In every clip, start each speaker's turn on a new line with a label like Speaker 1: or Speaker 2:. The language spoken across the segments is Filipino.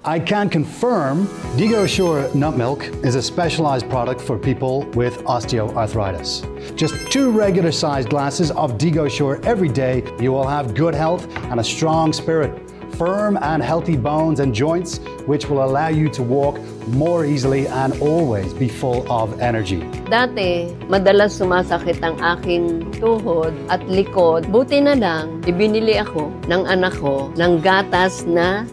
Speaker 1: I can confirm DigoSure Nut Milk is a specialized product for people with osteoarthritis. Just 2 regular-sized glasses of DigoSure every day, you will have good health and a strong spirit, firm and healthy bones and joints, which will allow you to walk more easily and always be full of energy.
Speaker 2: Dati, madalas sumasakit ang aking tuhod at likod. Buti na lang, ibinili ako ng anak ko ng gatas na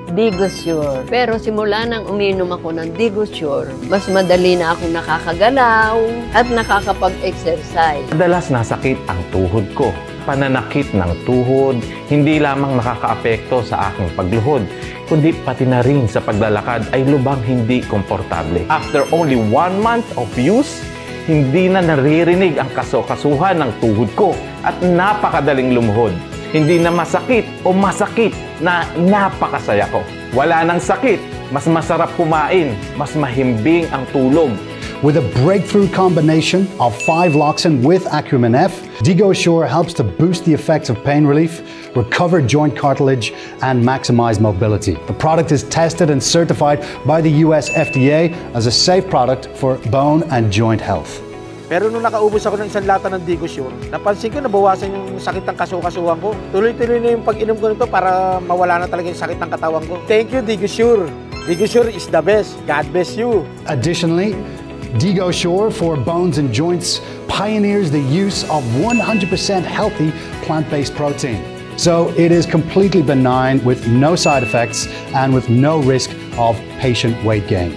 Speaker 2: DigoSure. Pero simula nang uminom ako ng DigoSure, mas madali na akong nakakagalaw at nakakapag-exercise.
Speaker 3: Madalas nasakit ang tuhod ko. Pananakit ng tuhod, hindi lamang nakakaapekto sa aking pagluhod, kundi pati na rin sa paglalakad ay lubang hindi komportable. After only 1 month of use, hindi na naririnig ang kaso-kasuhan ng tuhod ko at napakadaling lumuhod. Hindi na masakit o masakit na napakasaya ko. Wala nang sakit, mas masarap kumain, mas mahimbing ang tulog.
Speaker 1: With a breakthrough combination of 5-Loxin with Acumen F, DigoSure helps to boost the effects of pain relief, recover joint cartilage, and maximize mobility. The product is tested and certified by the US FDA as a safe product for bone and joint health.
Speaker 4: Pero nung nakaubos ako ng isang lata ng DigoSure, napansin ko nabawasan yung sakit ng kaso-kasuhan ko. Tuloy-tuloy na yung pag-inom ko nito para mawala na talaga yung sakit ng katawan ko. Thank you, DigoSure. DigoSure is the best. God bless you.
Speaker 1: Additionally, DigoSure for bones and joints pioneers the use of 100% healthy plant-based protein. So it is completely benign with no side effects and with no risk of patient weight gain.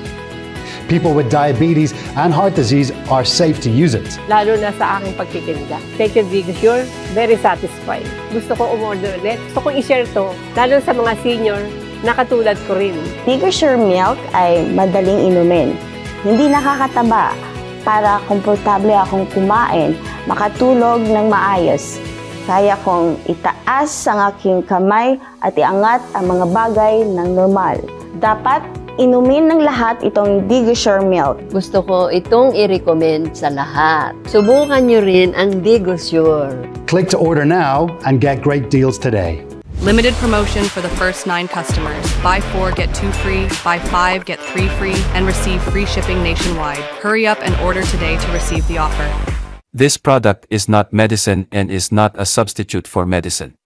Speaker 1: People with diabetes and heart disease are safe to use it.
Speaker 5: Lalo na sa aking pagtitinda. Thank you, DigoSure. Very satisfied. Gusto ko umorder ulit. Gusto kong i-share to, lalo sa mga senior na katulad ko rin.
Speaker 6: DigoSure Milk ay madaling inumin. Hindi nakakataba para komportable akong kumain, makatulog ng maayos. Kaya kong itaas ang aking kamay at iangat ang mga bagay ng normal. Dapat inumin ng lahat itong DigoSure Milk.
Speaker 2: Gusto ko itong i-recommend sa lahat. Subukan nyo rin ang DigoSure.
Speaker 1: Click to order now and get great deals today.
Speaker 7: Limited promotion for the first 9 customers. Buy 4, get 2 free, buy 5, get 3 free, and receive free shipping nationwide. Hurry up and order today to receive the offer.
Speaker 8: This product is not medicine and is not a substitute for medicine.